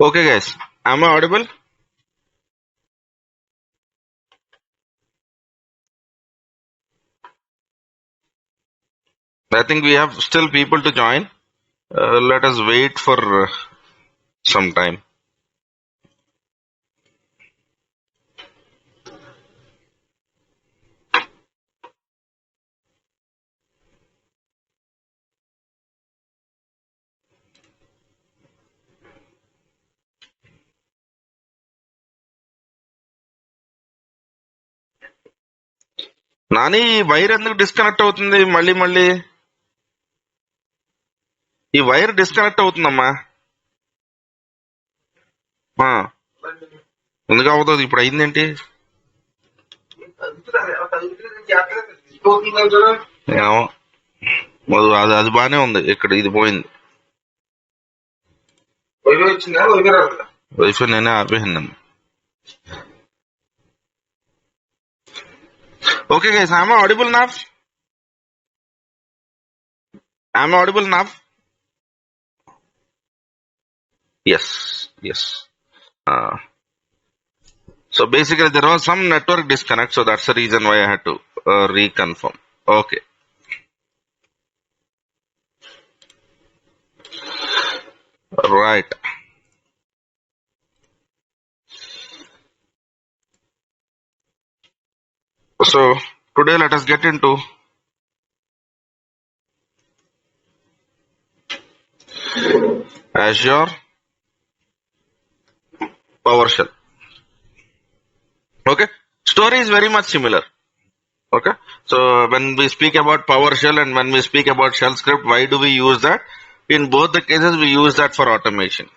Okay, guys, am I audible? I think we have still people to join. Let us wait for some time. Nani ఈ wire ఎందుకు disconnect అవుతుంది మళ్ళీ మళ్ళీ ఈ wire disconnect అవుతుందమ్మా ఆ, ఎందుకు అవుతుంది ఇప్పుడు అయిందేంటి ఏమో అది అది బానే ఉంది ఇక్కడ ఇది పోయింది వైఫై నేనే ఆపేసాను ఓకే గైస్ ఆమె ఆడిబుల్ నాఫ్ ఆమె audible enough yes yes so basically there was some network disconnect, so that's the reason why I had to reconfirm. Okay, right. So today let us get into Azure PowerShell. Okay, story is very much similar. Okay, so when we speak about PowerShell and when we speak about shell script, why do we use that? In both the cases we use that for automation.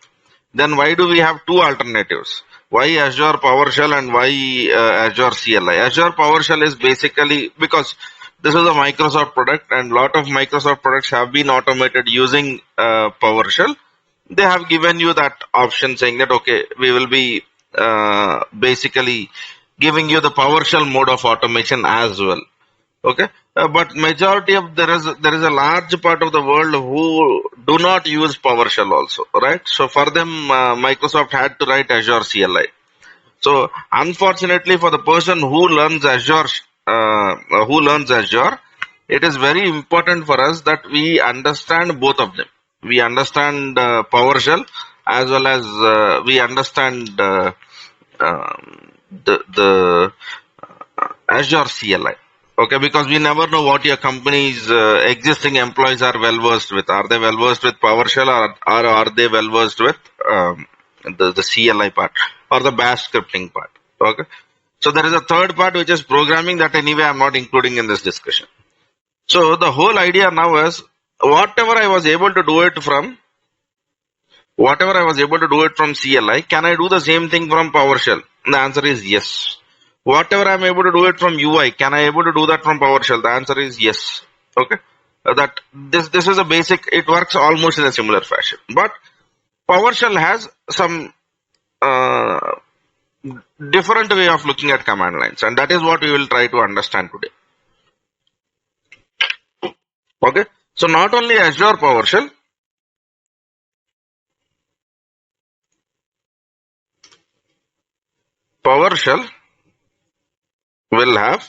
Then why do we have two alternatives? Why Azure PowerShell and why Azure CLI? Azure PowerShell is basically because this is a Microsoft product and lot of Microsoft products have been automated using PowerShell. They have given you that option saying that, okay, we will be basically giving you the PowerShell mode of automation as well. Okay, but majority of there is a large part of the world who do not use PowerShell also, right? So for them, Microsoft had to write Azure CLI. So unfortunately, for the person who learns Azure, it is very important for us that we understand both of them. We understand PowerShell as well as we understand the Azure CLI. Okay, because we never know what your company's existing employees are well versed with. Are they well versed with PowerShell or are they well versed with the CLI part or the bash scripting part? Okay, so there is a third part which is programming that anyway I'm not including in this discussion. So the whole idea now is whatever I was able to do it from CLI, can I do the same thing from PowerShell? The answer is yes. Whatever I'm able to do it from UI, can I able to do that from PowerShell? The answer is yes. Okay, that this is a basic. It works almost in a similar fashion, but PowerShell has some different way of looking at command lines, and that is what we will try to understand today. Okay, so not only Azure PowerShell, PowerShell will have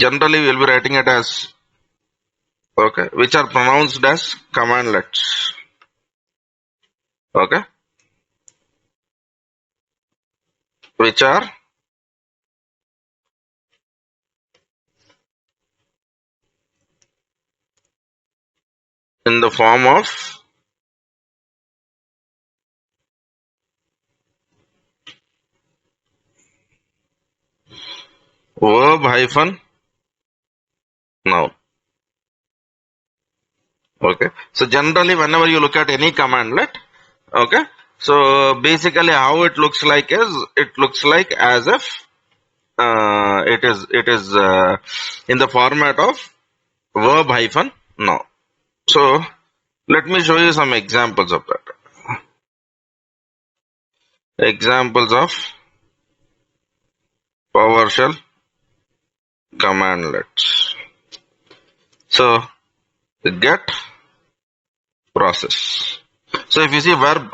generally we'll be writing it as okay, which are pronounced as commandlets. Okay, which are in the form of verb hyphen noun. Okay, so generally whenever you look at any commandlet, okay, so basically how it looks like is it looks like as if it is in the format of verb hyphen noun. So let me show you some examples of that. Examples of PowerShell commandlets. So get process. So if you see verb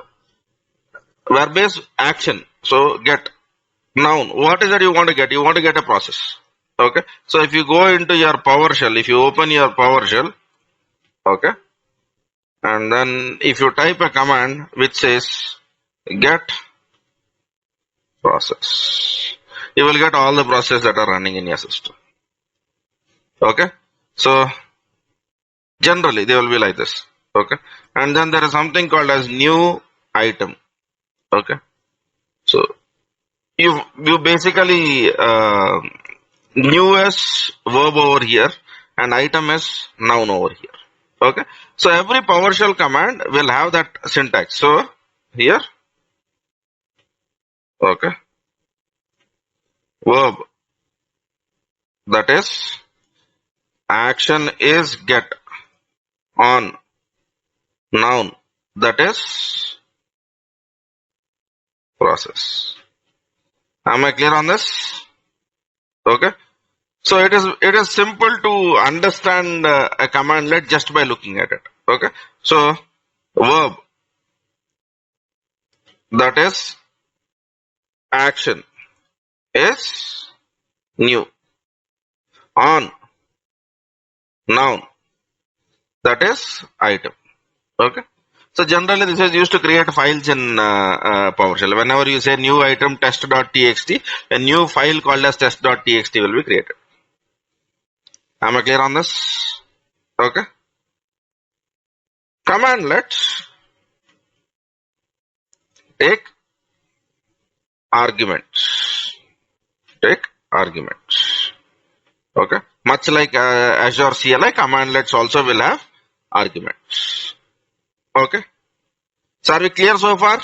is action. So get noun. What is that you want to get? You want to get a process. Okay. So if you go into your PowerShell, if you open your PowerShell, okay, and then if you type a command which says get process, you will get all the processes that are running in your system. Okay. So generally they will be like this. Okay. And then there is something called as new item. Okay. So you basically new as verb over here and item as noun over here. Okay. So every PowerShell command will have that syntax. So here, okay, verb, that is action is get, on, noun, that is process. Am I clear on this? Okay. So it is simple to understand a commandlet just by looking at it. Okay. So verb, that is action, is new, on, noun, that is item. Okay. So generally this is used to create files in PowerShell. Whenever you say new item test.txt, a new file called as test.txt will be created. Am I clear on this? Okay. Commandlets take arguments. Take arguments. Okay. Much like Azure CLI, commandlets also will have arguments. Okay. So are we clear so far?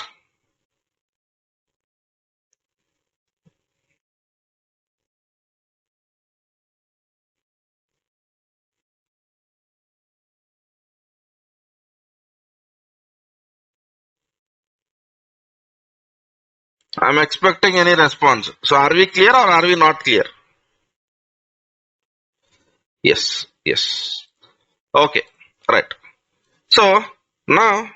I'm expecting any response. So are we clear or are we not clear? Yes. Yes. Okay. Right. So now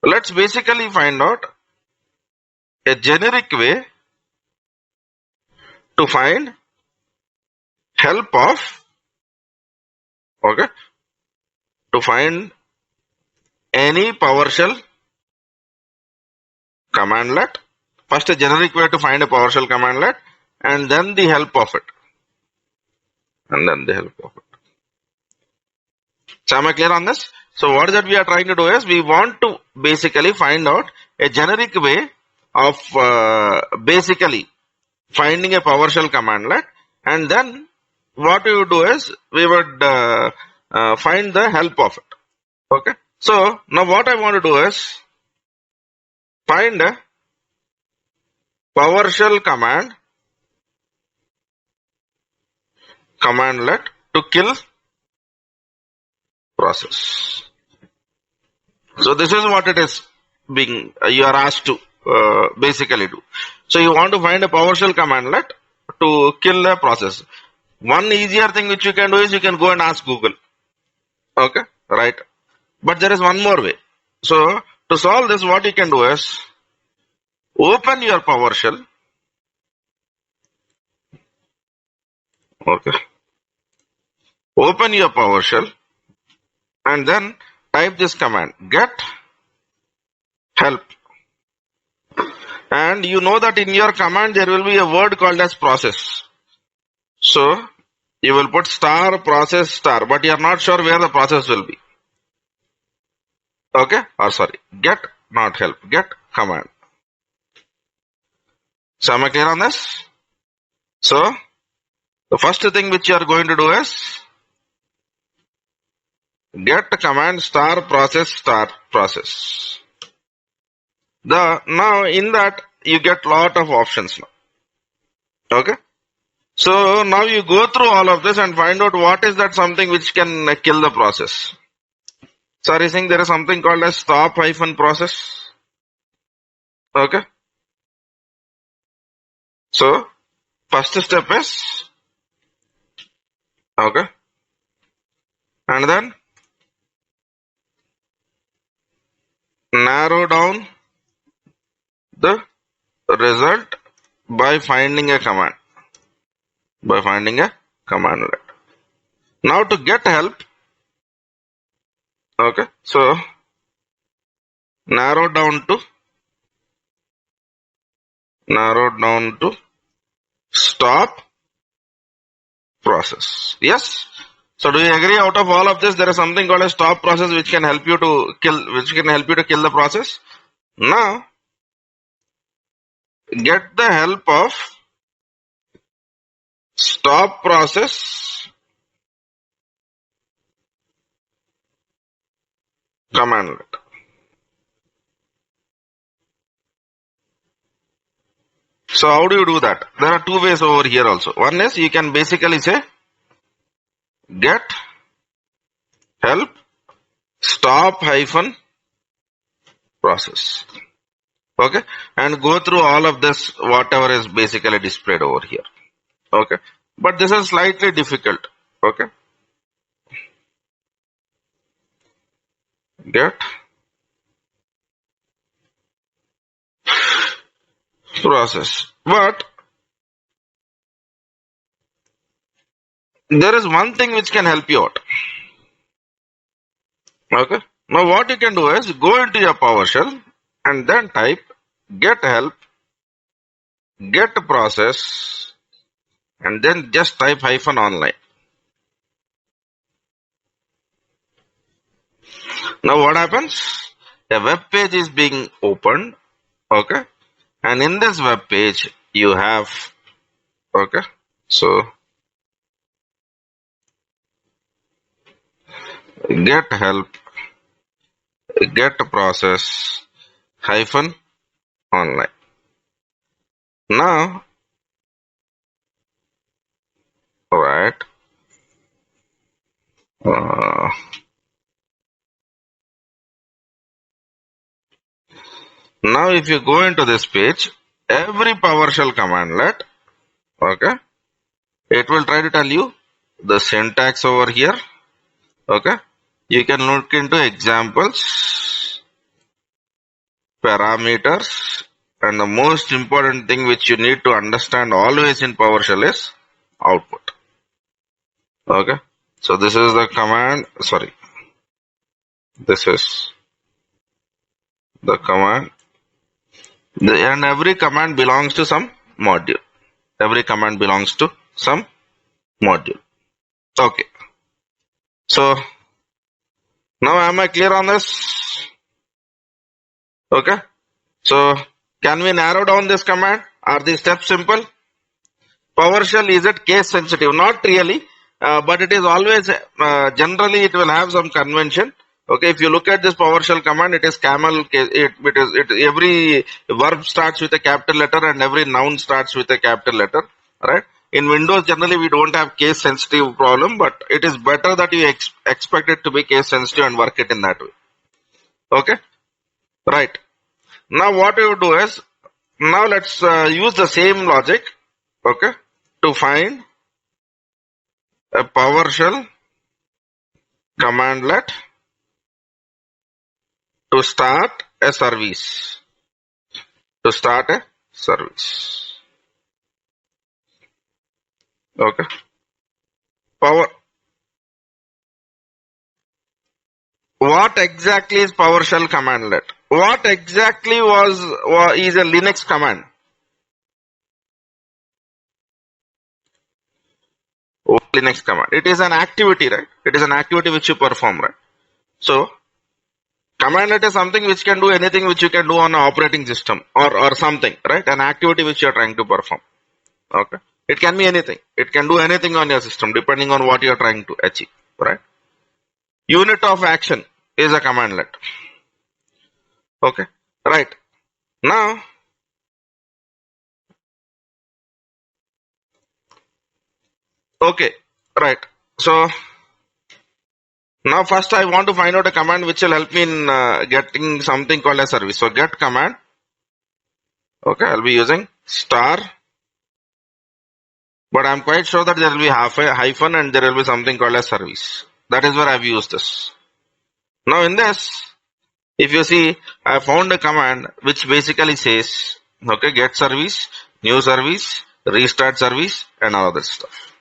let's basically find out a generic way to find help of, okay, to find any PowerShell commandlet. First a generic way to find a PowerShell commandlet and then the help of it. And then the help of it. So am I clear on this? So what is that we are trying to do is we want to basically find out a generic way of basically finding a PowerShell commandlet, and then what we would do is we would find the help of it. Okay. So now what I want to do is find a PowerShell commandlet to kill process. So this is what it is being you are asked to basically do. So you want to find a PowerShell commandlet to kill a process. One easier thing which you can do is you can go and ask Google. Okay, right? But there is one more way. So to solve this, what you can do is open your PowerShell. Okay. Open your PowerShell and then type this command, get help. And you know that in your command there will be a word called as process. So you will put star process star, but you are not sure where the process will be. Okay, or sorry, get not help, get command. So am I clear on this? So the first thing which you are going to do is get command star process. Now in that you get lot of options now. Okay. So now you go through all of this and find out what is that something which can kill the process. So are you saying there is something called as stop hyphen process? Okay. So first step is, okay, and then narrow down the result by finding a command. By finding a commandlet. Now to get help, okay, so narrow down to stop process. Yes. So do you agree? Out of all of this, there is something called a stop process which can help you to kill the process. Now get the help of stop process commandlet. So how do you do that? There are two ways over here also. One is you can basically say get help stop hyphen process. Okay, and go through all of this, whatever is basically displayed over here. Okay, but this is slightly difficult. Okay, get process. But there is one thing which can help you out. Okay, now what you can do is go into your PowerShell and then type get help, get process, and then just type hyphen online. Now what happens? A web page is being opened. Okay, and in this web page you have, okay, so get help, get process hyphen online. Now, alright, now if you go into this page, every PowerShell commandlet, okay, it will try to tell you the syntax over here. Okay, you can look into examples, parameters, and the most important thing which you need to understand always in PowerShell is output. Okay, so this is the command, sorry, this is the command, and every command belongs to some module. Every command belongs to some module. Okay, so now am I clear on this? Okay, so can we narrow down this command? Are these steps simple? PowerShell, is it case sensitive? Not really, but it is always, generally it will have some convention. Okay, if you look at this PowerShell command, it is camel, every verb starts with a capital letter and every noun starts with a capital letter, right? In Windows, generally we don't have case sensitive problem, but it is better that you expect it to be case sensitive and work it in that way. Okay, right. Now what you do is, now let's use the same logic, okay, to find a PowerShell commandlet to start a service. To start a service. Okay. What exactly is PowerShell commandlet? What exactly is a Linux command? Linux command. It is an activity, right? It is an activity which you perform, right? So, commandlet is something which can do anything which you can do on an operating system or something, right? An activity which you are trying to perform. Okay. It can be anything. It can do anything on your system depending on what you are trying to achieve, right? Unit of action is a commandlet. Okay. Right. Now, okay. Right. So, now first I want to find out a command which will help me in getting something called a service. So get command. Okay, I'll be using star. But I'm quite sure that there will be half a hyphen and there will be something called a service. That is where I've used this. Now in this, if you see, I found a command which basically says, okay, get service, new service, restart service, and all other stuff.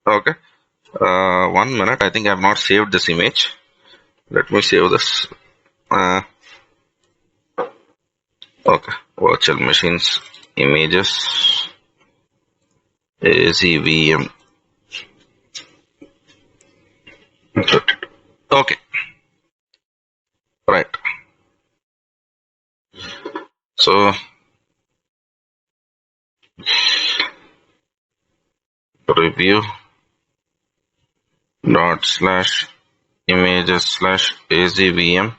Okay. 1 minute. I think I have not saved this image. Let me save this. Okay. Virtual machines, images, ACVM. Okay. Right. So review dot slash images slash ACVM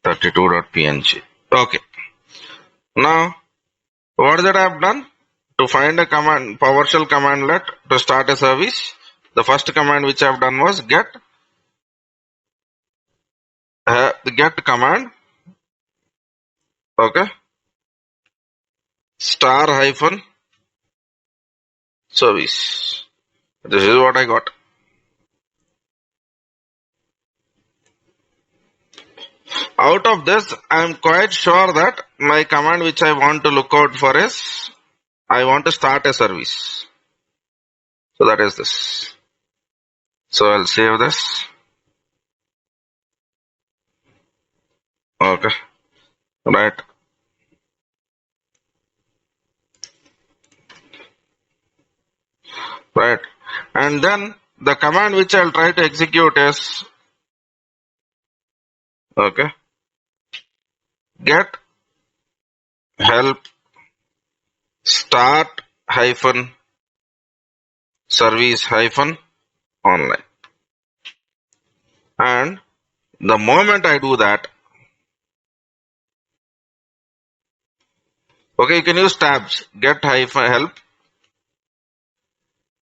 32.png. Okay. Now, what that I have done? To find a command, PowerShell commandlet to start a service, the first command which I have done was get command, okay, star hyphen service. This is what I got. Out of this, I am quite sure that my command which I want to look out for is, I want to start a service. So that is this. So I'll save this. Okay. Right. Right. And then the command which I'll try to execute is, okay, get help start hyphen service hyphen online. And the moment I do that, okay, you can use tabs, get hyphen help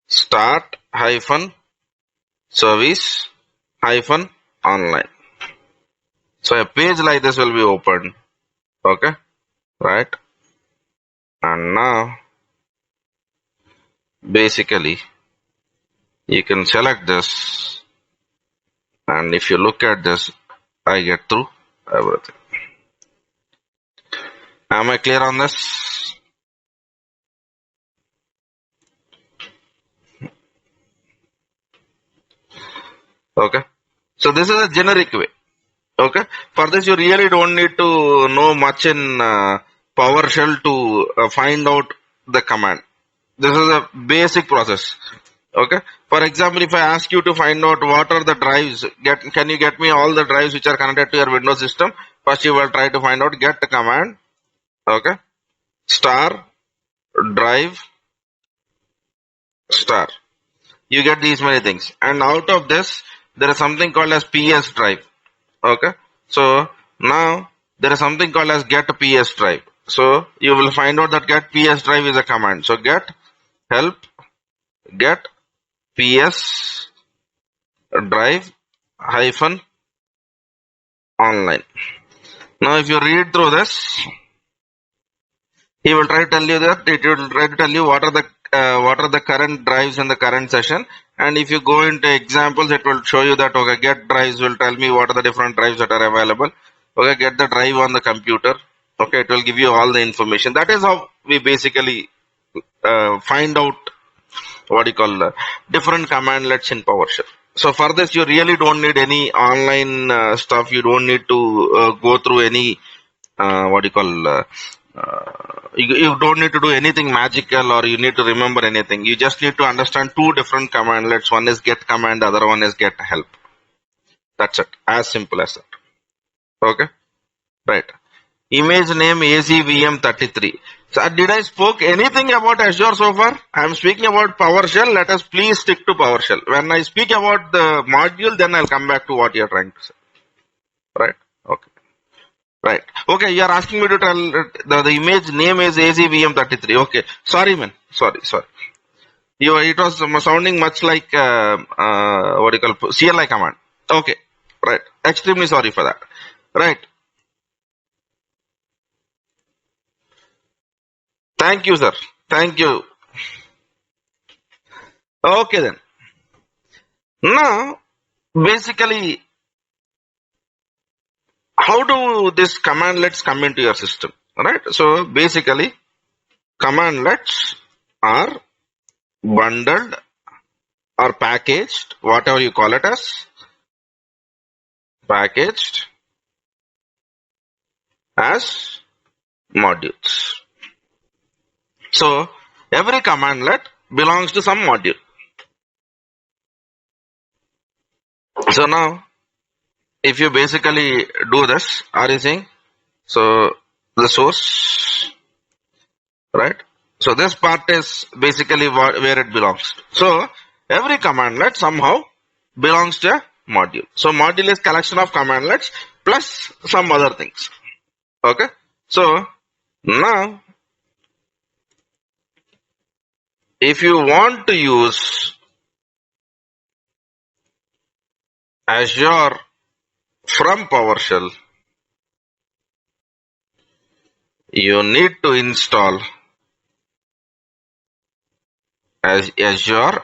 start hyphen service hyphen online. So a page like this will be opened. Okay, right? And now basically you can select this, and if you look at this, I get through everything. Am I clear on this? Okay, so this is a generic way. Okay, for this you really don't need to know much in PowerShell to find out the command. This is a basic process. Okay, for example, if I ask you to find out what are the drives, can you get me all the drives which are connected to your Windows system? First you will try to find out, get the command, okay, star drive star. You get these many things, and out of this there is something called as PS drive. Okay, so now there is something called as get PS drive. So you will find out that get PS drive is a command. So get help get PS drive hyphen online. Now if you read through this, he will try to tell you that it will try to tell you what are the current drives in the current session. And if you go into examples, it will show you that, okay, get drives will tell me what are the different drives that are available. Okay, get the drive on the computer. Okay, it will give you all the information. That is how we basically find out what you call different commandlets in PowerShell. So for this, you really don't need any online stuff. You don't need to go through any you don't need to do anything magical, or you need to remember anything. You just need to understand two different commandlets. One is get command, other one is get help. That's it. As simple as that. Okay. Right. Image name ACVM33. So did I spoke anything about Azure so far? I am speaking about PowerShell. Let us please stick to PowerShell. When I speak about the module, then I'll come back to what you are trying to say. Right. Okay. Right. Okay, you are asking me to tell the image name is ACVM33. Okay. Sorry, man. Sorry. It was sounding much like what you call CLI command. Okay. Right. Extremely sorry for that. Right. Thank you, sir. Thank you. Okay then. Now basically, how do this commandlets come into your system? Right? So basically, commandlets are bundled or packaged, whatever you call it as, packaged as modules. So every commandlet belongs to some module. So now, if you basically do this, are you seeing? So the source, right? So this part is basically where it belongs. So every commandlet somehow belongs to a module. So module is collection of commandlets plus some other things. Okay. So now, if you want to use Azure from PowerShell, you need to install Azure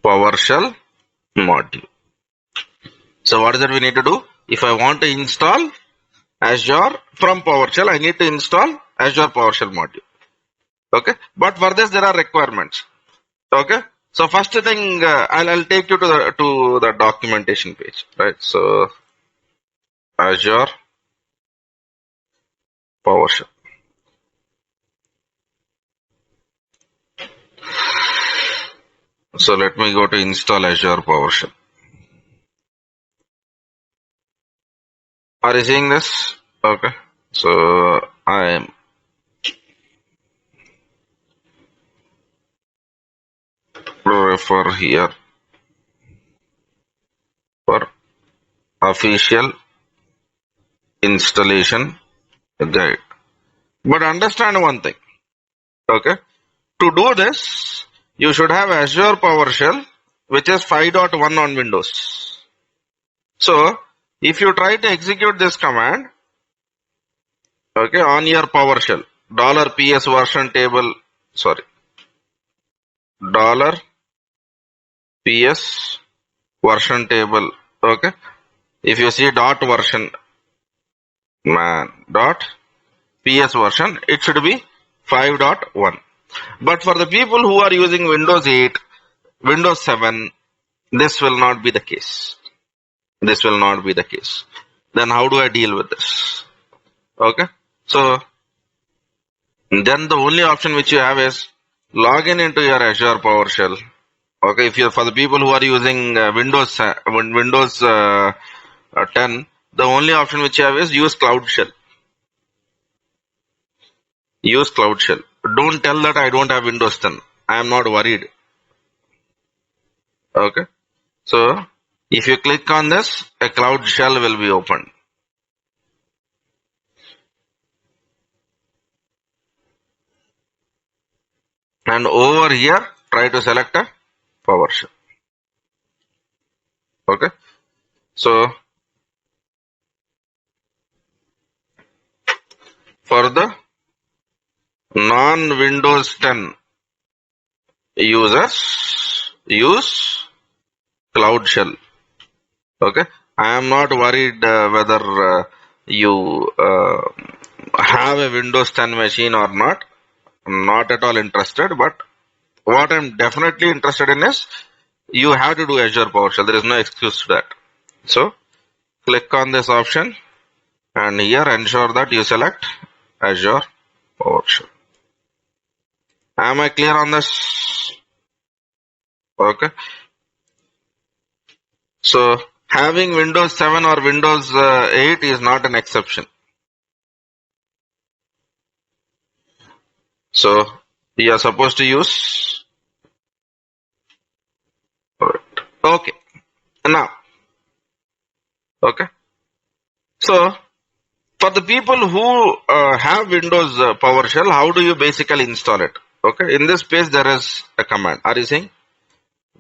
PowerShell module. So what is that we need to do? If I want to install Azure from PowerShell, I need to install Azure PowerShell module. Okay, but for this there are requirements. Okay, so first thing, I'll take you to the documentation page, right? So Azure PowerShell. So let me go to install Azure PowerShell. Are you seeing this? Okay, so I am refer here for official installation guide. But understand one thing. Okay, to do this, you should have Azure PowerShell, which is 5.1 on Windows. So if you try to execute this command, okay, on your PowerShell, $ps version table, sorry, $ps version table, okay, if you see dot version, dot ps version, it should be 5.1. But for the people who are using Windows 8, Windows 7, this will not be the case. This will not be the case. Then how do I deal with this? Okay, so then the only option which you have is log in into your Azure PowerShell. Okay, if you're for the people who are using Windows 10, the only option which you have is use Cloud Shell. Use Cloud Shell. Don't tell that I don't have Windows 10. I am not worried. Okay, so if you click on this, a Cloud Shell will be opened. And over here, try to select a PowerShell. Okay, so for the non-Windows 10 users, use Cloud Shell. Okay, I am not worried whether you have a Windows 10 machine or not. I'm not at all interested, but what I'm definitely interested in is you have to do Azure PowerShell. There is no excuse to that. So click on this option and here ensure that you select Azure PowerShell. Am I clear on this? Okay. So having Windows 7 or Windows 8 is not an exception. So you are supposed to use. Okay. Now, okay. So for the people who have Windows PowerShell, how do you basically install it? Okay. In this page, there is a command. Are you seeing?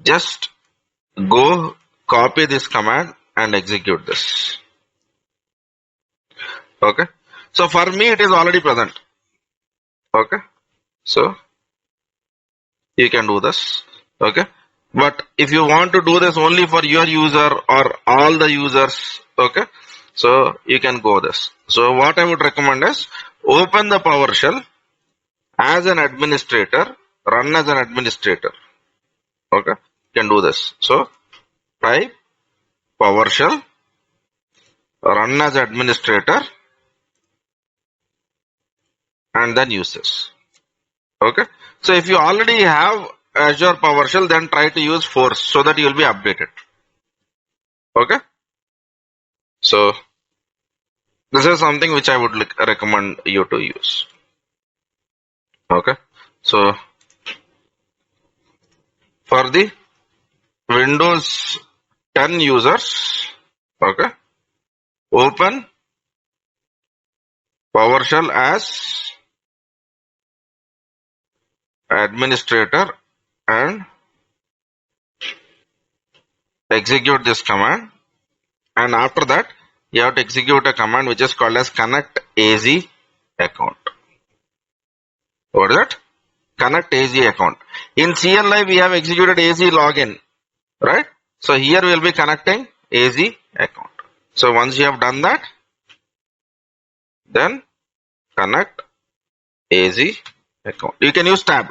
Just go copy this command and execute this. Okay. So for me, it is already present. Okay. So you can do this. Okay. But if you want to do this only for your user or all the users, okay, so you can go this. So what I would recommend is open the PowerShell as an administrator, run as an administrator. Okay, you can do this. So type PowerShell, run as administrator, and then use this. Okay, so if you already have Azure PowerShell, then try to use Force so that you will be updated. Okay, so this is something which I would recommend you to use. Okay, so for the Windows 10 users, okay, open PowerShell as administrator and execute this command, and after that you have to execute a command which is called as connect AZ account. What is that? Connect AZ account. In CLI we have executed AZ login, right? So here we will be connecting AZ account. So once you have done that, then connect AZ account. You can use tab.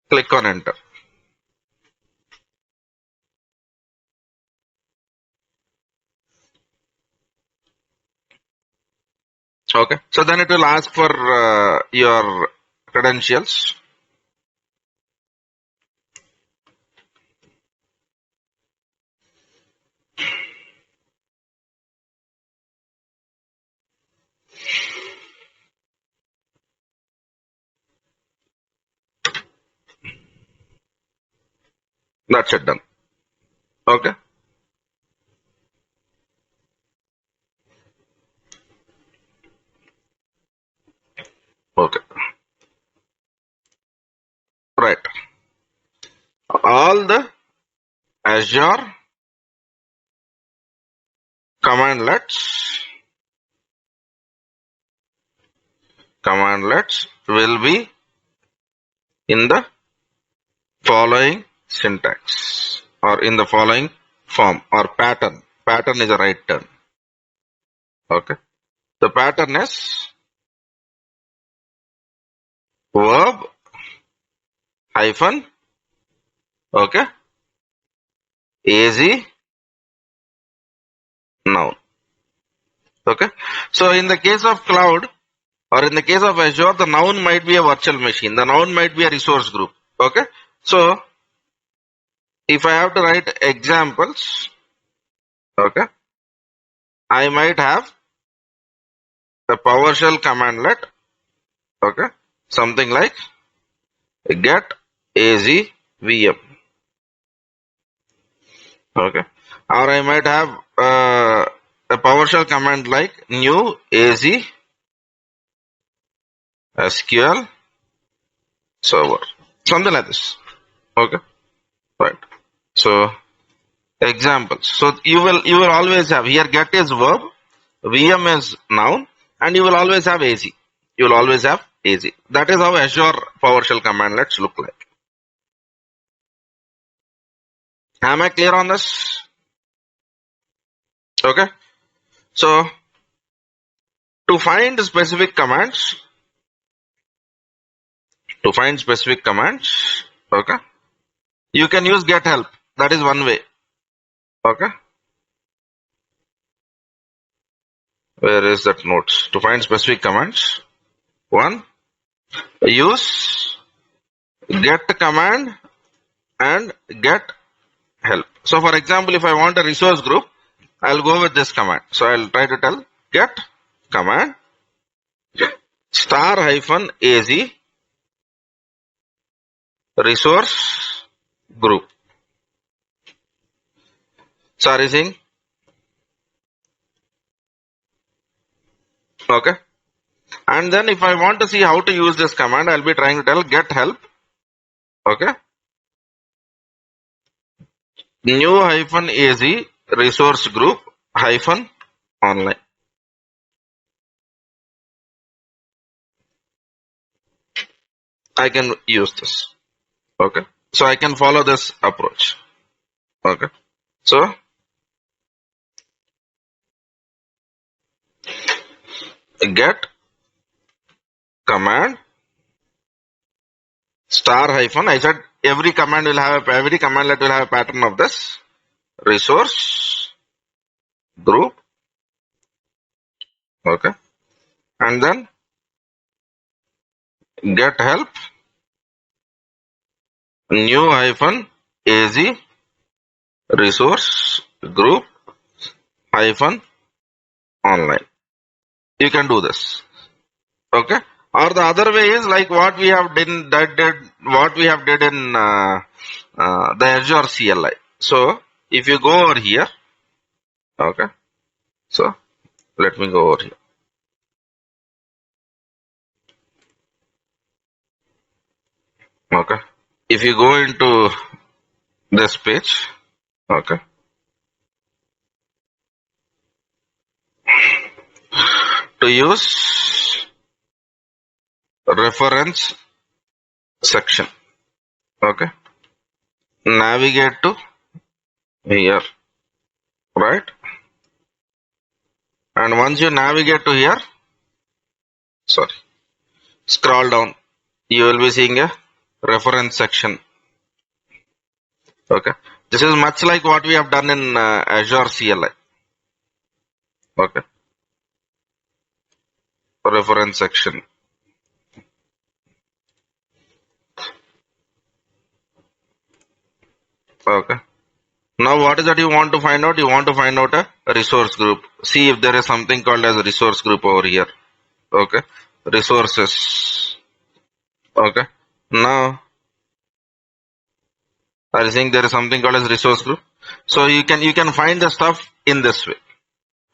Click on enter. Okay, so then it will ask for your credentials. That's it, done. Okay. Okay. Right. All the Azure commandlets will be in the following syntax or in the following form or pattern. Pattern is a right turn. Okay. The pattern is verb hyphen, okay, AZ noun. Okay. So in the case of cloud or in the case of Azure, the noun might be a virtual machine. The noun might be a resource group. Okay. So if I have to write examples, okay, I might have a PowerShell commandlet, okay, something like get AZ VM, okay, or I might have a PowerShell command like new AZ SQL server, something like this. Okay, right. So examples. So you will always have here get is verb, VM is noun, and you will always have AZ. You will always have AZ. That is how Azure PowerShell commandlets look like. Am I clear on this? Okay. So to find specific commands, okay, you can use get help. That is one way. Okay. Where is that notes? To find specific commands, one, use get command and get help. So for example, if I want a resource group, I'll go with this command. So I'll try to tell get command star hyphen AZ resource group. Sorry, Singh. Okay. And then if I want to see how to use this command, I'll be trying to tell get help. Okay. New hyphen AZ resource group hyphen online. I can use this. Okay. So I can follow this approach. Okay. So get command star hyphen. I said every commandlet will have a pattern of this resource group. Okay. And then get help new hyphen az resource group hyphen online. You can do this. Okay. Or the other way is like what we have did in the Azure CLI. So if you go over here, okay. So let me go over here. Okay. If you go into this page, okay. To use reference section, okay. Navigate to here, right? And once you navigate to here, scroll down, you will be seeing a reference section. Okay. This is much like what we have done in Azure CLI. Okay. Reference section. Okay. Now what is that you want to find out? You want to find out a resource group. See if there is something called as a resource group over here. Okay. Resources. Okay. Now are you seeing there is something called as resource group? So you can find the stuff in this way.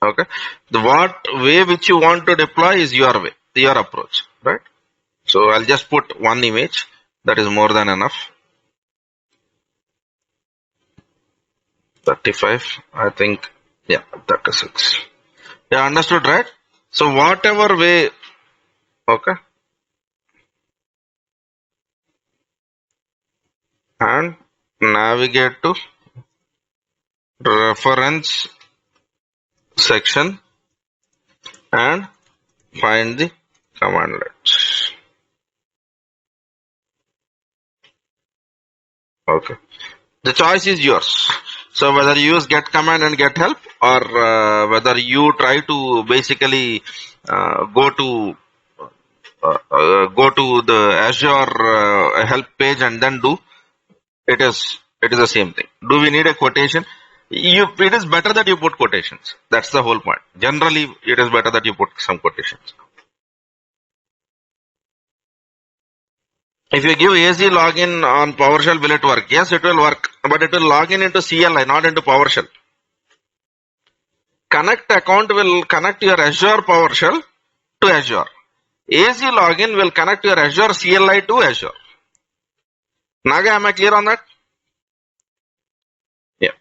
Okay. The way which you want to deploy is your way, your approach, right? So I'll just put one image. That is more than enough. 35, I think. Yeah, 36. Yeah, understood, right? So whatever way, okay. And navigate to reference section and find the commandlets. Okay. The choice is yours. So whether you use get command and get help, or whether you try to basically go to the Azure help page and then do it is the same thing. Do we need a quotation? It is better that you put quotations. That's the whole point. Generally, it is better that you put some quotations. If you give AZ login on PowerShell, will it work? Yes, it will work, but it will log in into CLI, not into PowerShell. Connect account will connect your Azure PowerShell to Azure. AZ login will connect your Azure CLI to Azure. Naga, am I clear on that? Yeah.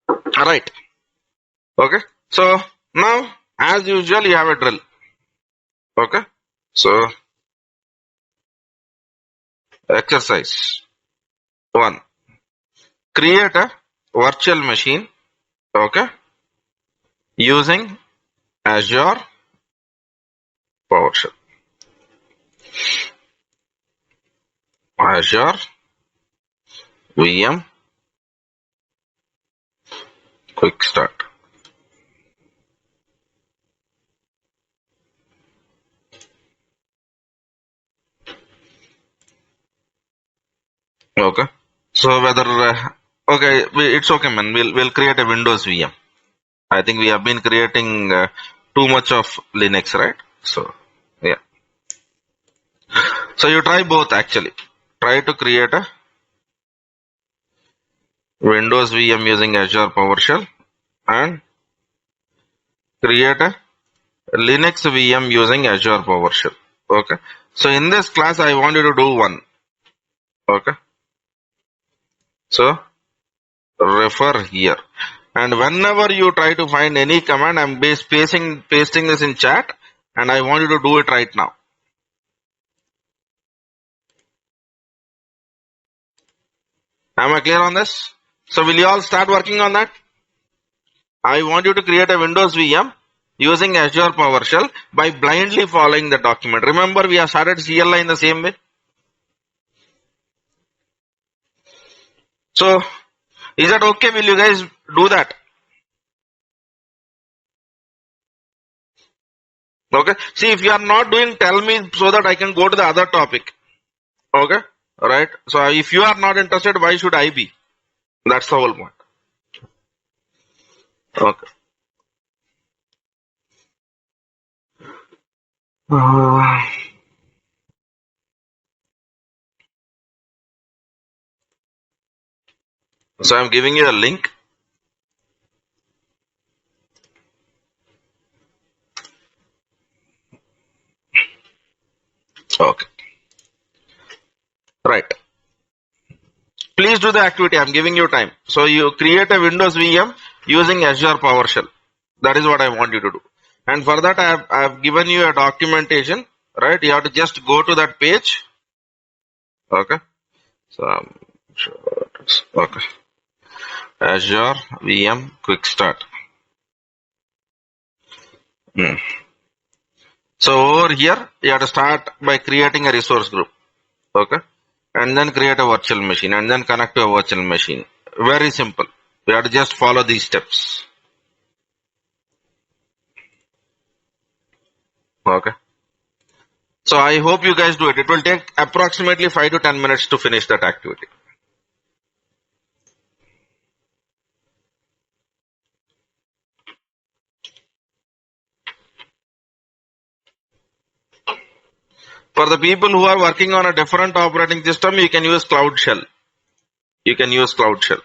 Alright. Okay. So now, as usual, you have a drill. Okay. So, exercise 1. Create a virtual machine, okay, using Azure PowerShell. Azure VM quick start. Okay. So whether okay, it's okay, man. We'll create a Windows VM. I think we have been creating too much of Linux, right? So yeah. So you try both actually. Try to create a Windows VM using Azure PowerShell and create a Linux VM using Azure PowerShell. Okay. So in this class, I want you to do one. Okay. So refer here. And whenever you try to find any command, I'm pasting this in chat, and I want you to do it right now. Am I clear on this? So will you all start working on that? I want you to create a Windows VM using Azure PowerShell by blindly following the document. Remember, we have started CLI in the same way. So, is that okay? Will you guys do that? Okay. See, if you are not doing, tell me so that I can go to the other topic. Okay. Alright. So, if you are not interested, why should I be? That's the whole point. Okay. So, I'm giving you a link. Okay. Right. Please do the activity. I'm giving you time. So, you create a Windows VM using Azure PowerShell. That is what I want you to do. And for that, I have given you a documentation. Right. You have to just go to that page. Okay. So, okay. Azure VM Quick Start. So over here, you have to start by creating a resource group. Okay. And then create a virtual machine and then connect to a virtual machine. Very simple. You have to just follow these steps. Okay. So I hope you guys do it. It will take approximately 5 to 10 minutes to finish that activity. For the people who are working on a different operating system, you can use Cloud Shell. You can use Cloud Shell.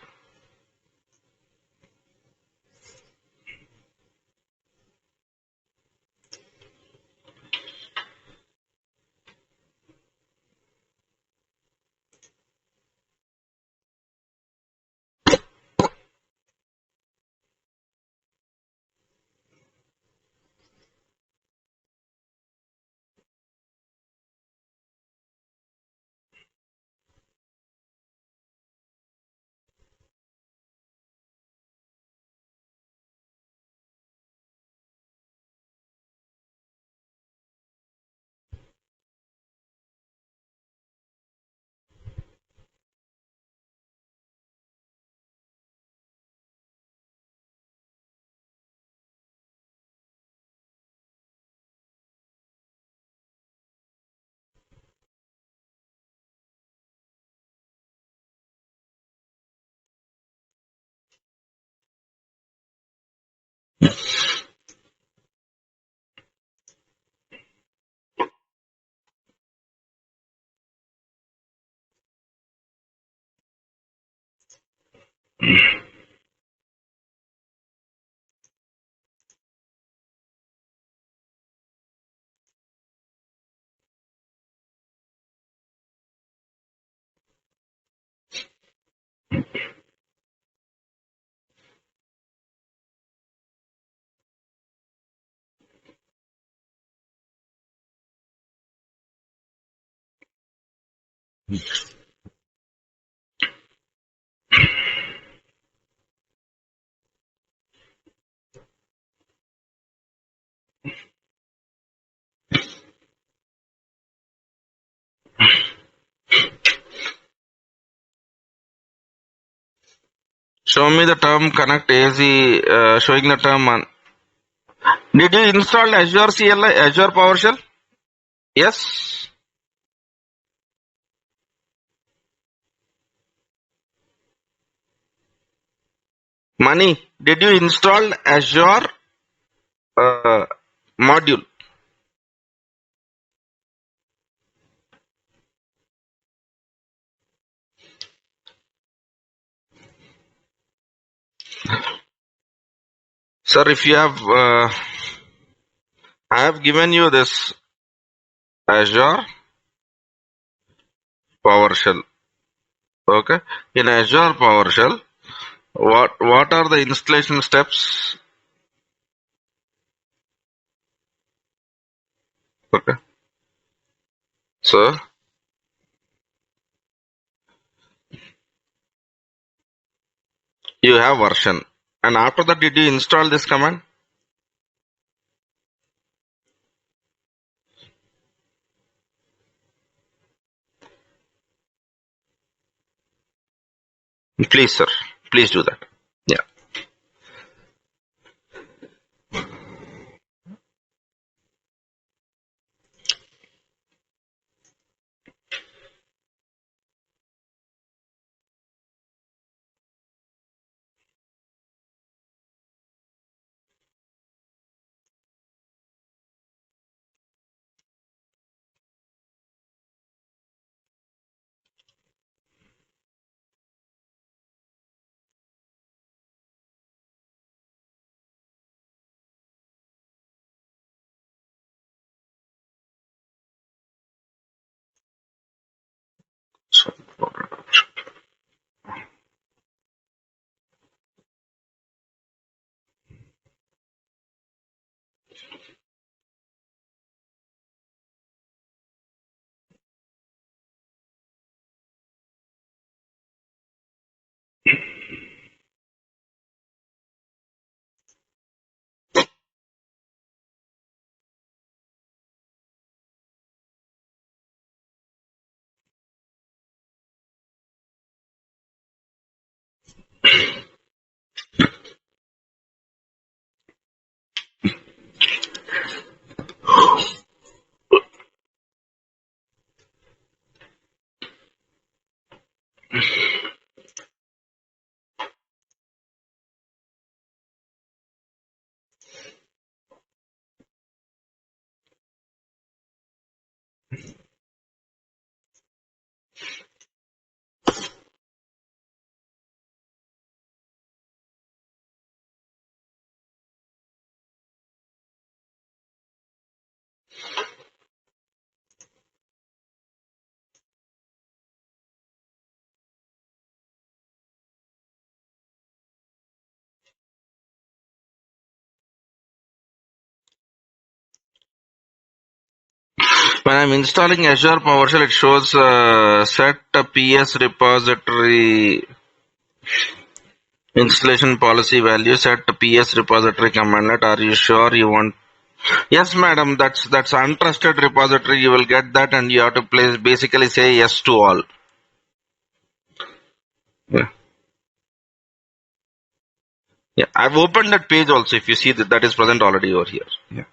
Show me the term connect AZ, showing the term on. Did you install Azure CLI, Azure PowerShell? Yes. Mani, did you install Azure module? Sir, if you have, I have given you this Azure PowerShell. Okay. In Azure PowerShell, what are the installation steps? Okay. So You have version. And after that, did you install this command? Please, sir. Please do that. Yeah. So, when I'm installing Azure PowerShell, it shows set a PS repository installation policy value, set a PS repository commandlet. Are you sure you want? Yes, madam. That's untrusted repository. You will get that, and you have to place basically say yes to all. Yeah. Yeah. I've opened that page also. If you see that, that is present already over here. Yeah.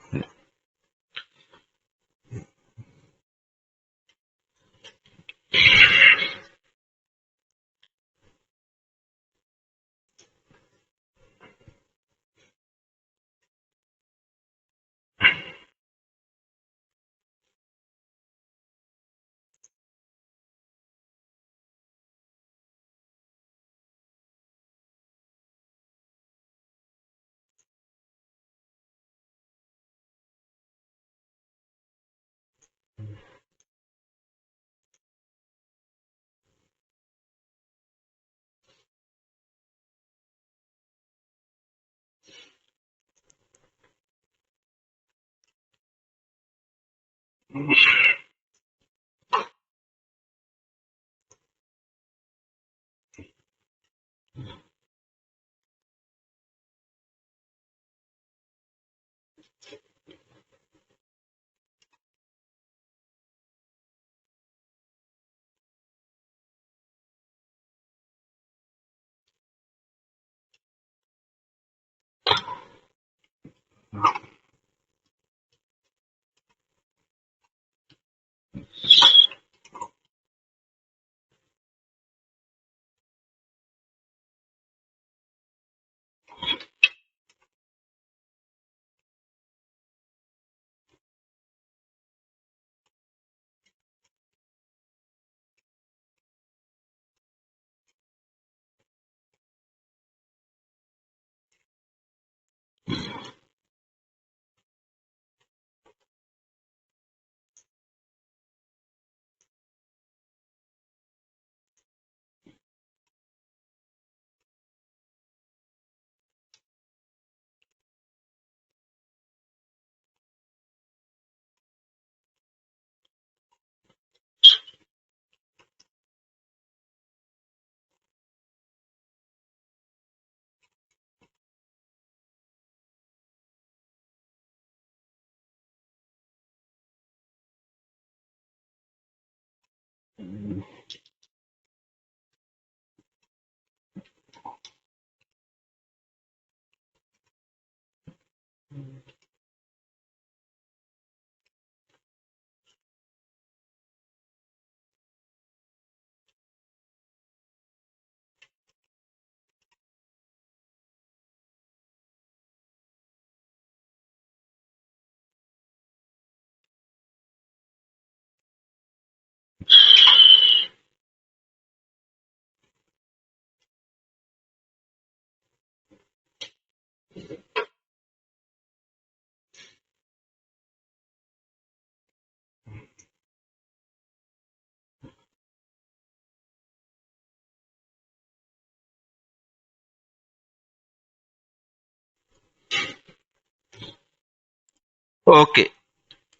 Okay,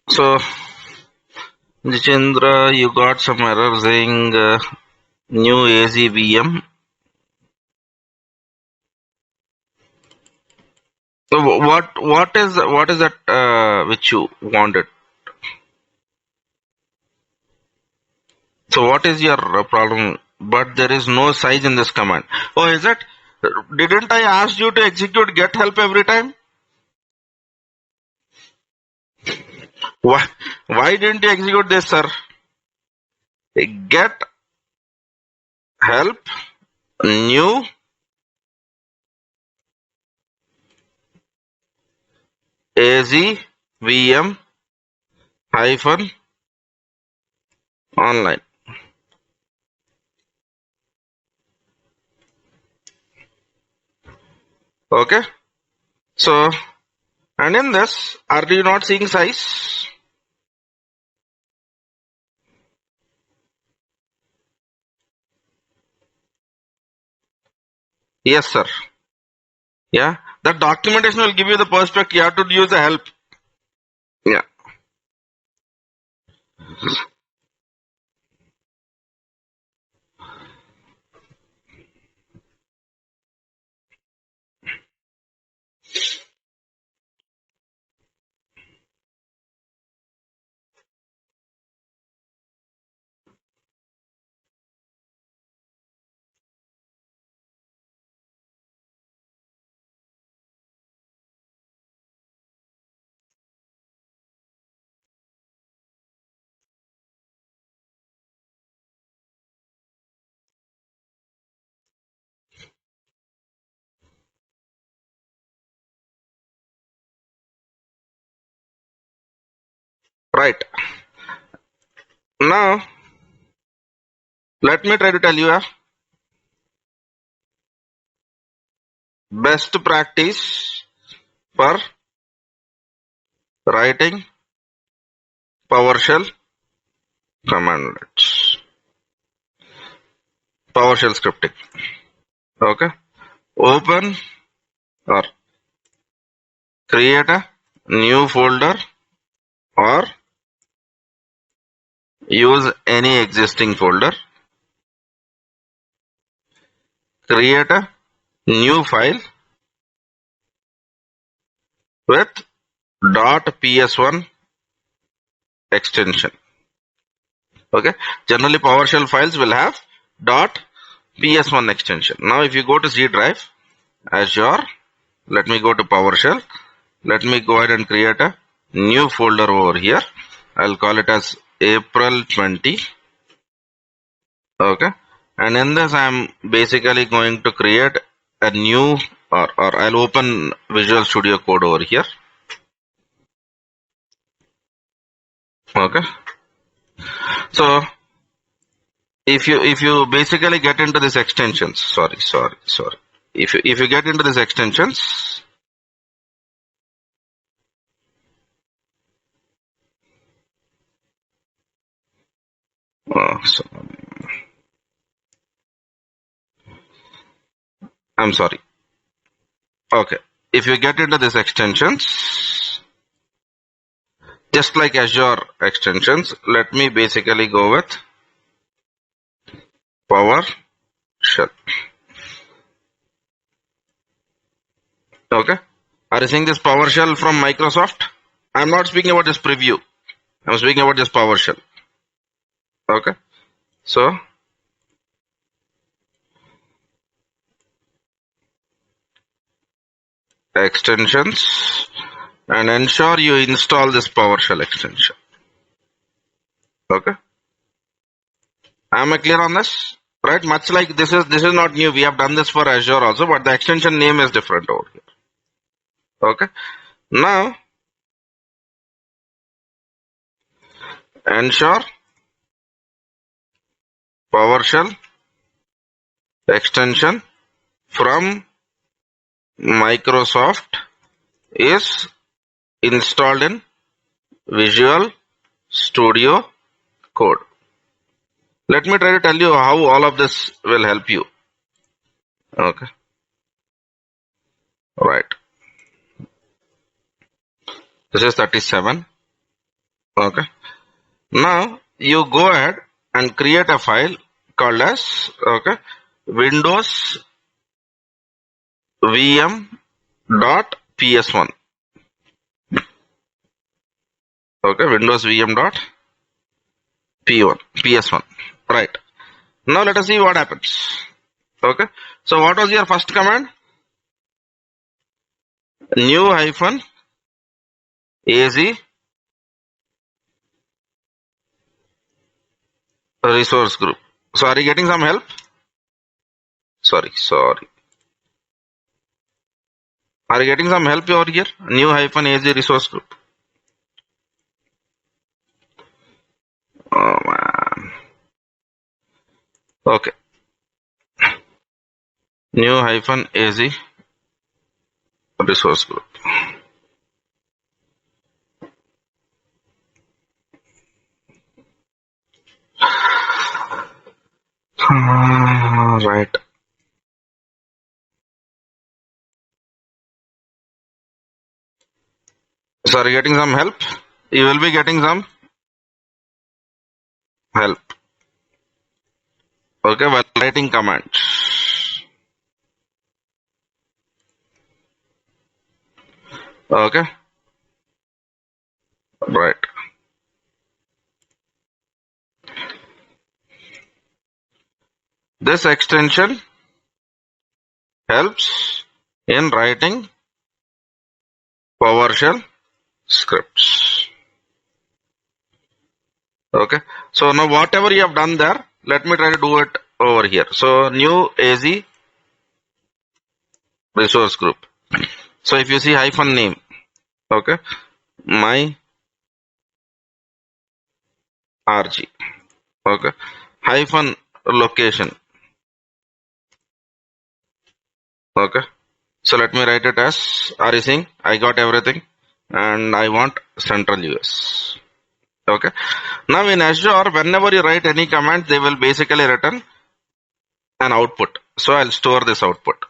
so Jitendra, you got some error saying new AZVM. So what is that which you wanted? So what is your problem? But there is no size in this command. Oh, is it? Didn't I ask you to execute get help every time? Why didn't you execute this, sir? Get help new AZVM hyphen online. Okay. So, and in this, are you not seeing size? Yes, sir. Yeah. The documentation will give you the perspective. You have to use the help. Yeah. Right. Now, let me try to tell you a best practice for writing PowerShell commandlets. PowerShell scripting. Okay. Open or create a new folder or use any existing folder. Create a new file with .ps1 extension. Okay. Generally PowerShell files will have .ps1 extension. Now if you go to C drive, Azure, let me go to PowerShell. Let me go ahead and create a new folder over here. I'll call it as April 20. Okay. And in this I'm basically going to create a new or I'll open Visual Studio Code over here. Okay. So if you basically get into this extensions, sorry. If you get into this extensions, I'm sorry. Okay. If you get into this extensions, just like Azure extensions, let me basically go with PowerShell. Okay. Are you seeing this PowerShell from Microsoft? I'm not speaking about this preview. I'm speaking about this PowerShell. Okay. So extensions, and ensure you install this PowerShell extension. Okay, am I clear on this? Right, much like this is not new. We have done this for Azure also, but the extension name is different over here. Okay, now ensure PowerShell extension from Microsoft is installed in Visual Studio Code. Let me try to tell you how all of this will help you. Okay, right. This is 37. Okay. Now you go ahead and create a file called as Windows VM.ps1. Okay, Windows VM.ps1. Right. Now let us see what happens. Okay. So what was your first command? New -az resource group. So are you getting some help? Sorry. Are you getting some help over here? New -az resource group. Oh man. Okay. New -az resource group. Right. So are you getting some help? You will be getting some help. Okay, while writing commands. Okay. Right. This extension helps in writing PowerShell scripts. Okay. So now whatever you have done there, let me try to do it over here. So new AZ resource group. So if you see -name, okay, my RG, okay, -location, okay. So let me write it as, are you seeing? I got everything, and I want central US. Okay. Now in Azure, whenever you write any command, they will basically return an output. So I'll store this output.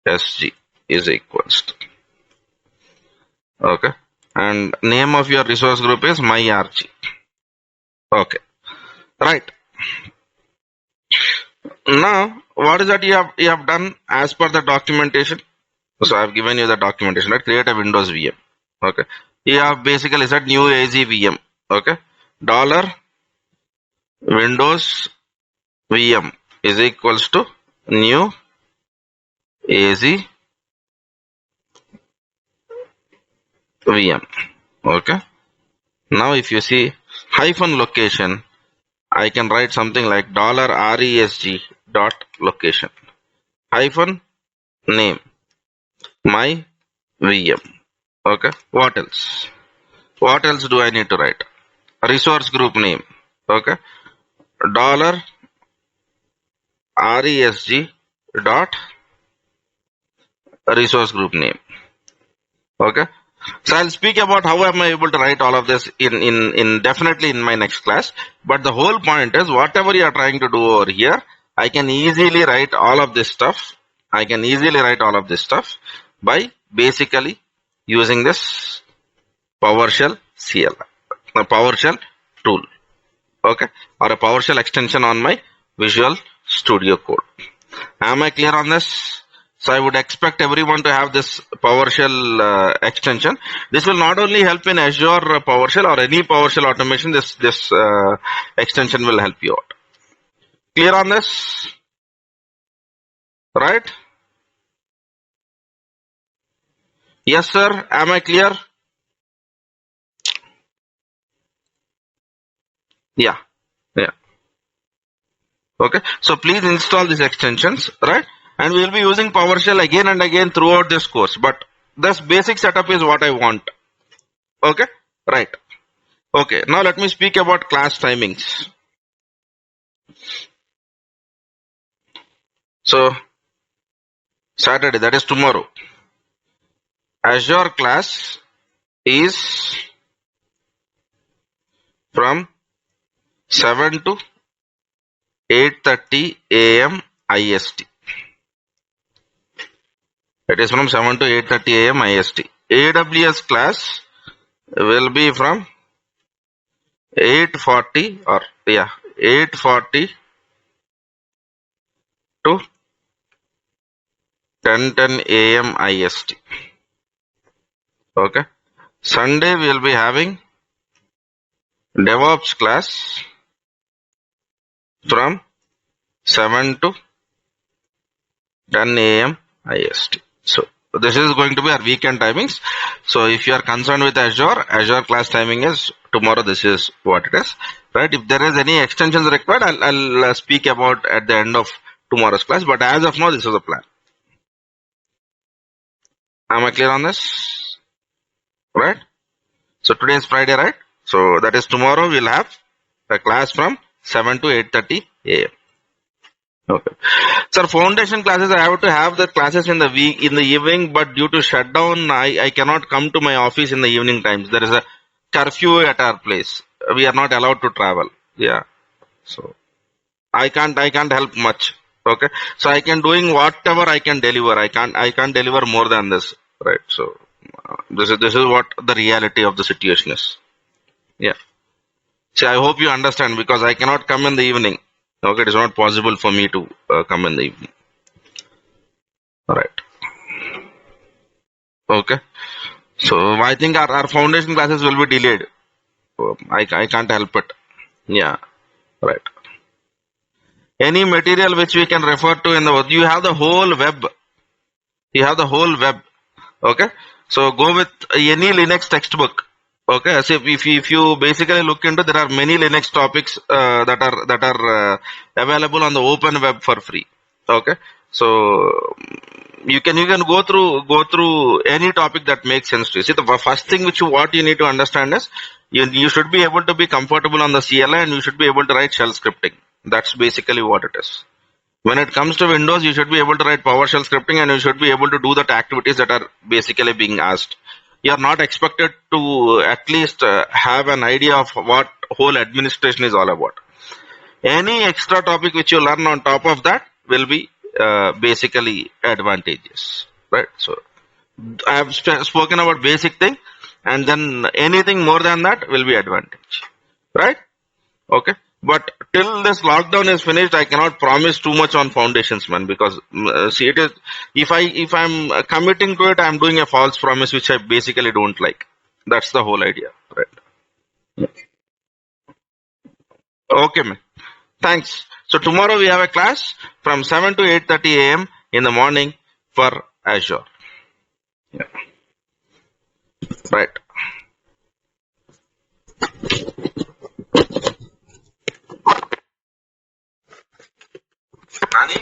$RESG is equals to. Okay. And name of your resource group is myRG. Okay. Right. Now, what is that you have done as per the documentation? So I have given you the documentation, right? Create a Windows VM. Okay. You have basically said new AZ VM. Okay. $Windows VM is equals to new AZ VM. Okay. Now if you see -location, I can write something like $RESG dot location -name my VM. Okay. What else? What else do I need to write? Resource group name. Okay. $RESG dot resource group name. Okay. So I'll speak about how am I able to write all of this in definitely in my next class. But the whole point is whatever you are trying to do over here, I can easily write all of this stuff. By basically using this PowerShell CLI, a PowerShell tool. Okay. Or a PowerShell extension on my Visual Studio Code. Am I clear on this? So I would expect everyone to have this PowerShell extension. This will not only help in Azure PowerShell or any PowerShell automation. This extension will help you out. Clear on this? Right? Yes, sir. Am I clear? Yeah. Yeah. Okay. So please install these extensions, right? And we will be using PowerShell again and again throughout this course. But this basic setup is what I want. Okay. Right. Okay. Now let me speak about class timings. So Saturday, that is tomorrow. Azure class is from 7 to 8:30 a.m. IST. It is from 7 to 8:30 a.m. IST. AWS class will be from 8:40 or 8:40 to 10:10 a.m. IST. Okay. Sunday we will be having DevOps class from 7 to 10 a.m. IST. So this is going to be our weekend timings. So if you are concerned with Azure class timing is tomorrow. This is what it is, right? If there is any extensions required, I'll speak about at the end of tomorrow's class. But as of now, this is the plan. Am I clear on this? Right? So today is Friday, right? So that is tomorrow we'll have a class from 7 to 8:30 a.m. Okay. Sir, foundation classes, I have to have the classes in the evening, but due to shutdown, I cannot come to my office in the evening times. There is a curfew at our place. We are not allowed to travel. Yeah. So I can't help much. Okay. So I can doing whatever I can deliver. I can't deliver more than this. Right. So this is what the reality of the situation is. Yeah. See, I hope you understand because I cannot come in the evening. Okay, it is not possible for me to come in the evening. All right. Okay. So I think our foundation classes will be delayed. I can't help it. Yeah. Right. Any material which we can refer to in the you have the whole web. You have the whole web. Okay. So go with any Linux textbook. Okay, so if you basically look into, there are many Linux topics that are available on the open web for free. Okay, so you can go through any topic that makes sense to you. See, the first thing what you need to understand is you should be able to be comfortable on the CLI and you should be able to write shell scripting. That's basically what it is. When it comes to Windows, you should be able to write PowerShell scripting and you should be able to do the activities that are basically being asked. You are not expected to at least have an idea of what whole administration is all about. Any extra topic which you learn on top of that will be basically advantageous, right? So I have spoken about basic thing, and then anything more than that will be advantage, right? Okay. But till this lockdown is finished, I cannot promise too much on foundations, man, because see, it is if I'm committing to it, I'm doing a false promise, which I basically don't like. That's the whole idea, right? Okay, man. Thanks. So tomorrow we have a class from 7 to 8:30 a.m. in the morning for Azure. Yeah. Right. Nani?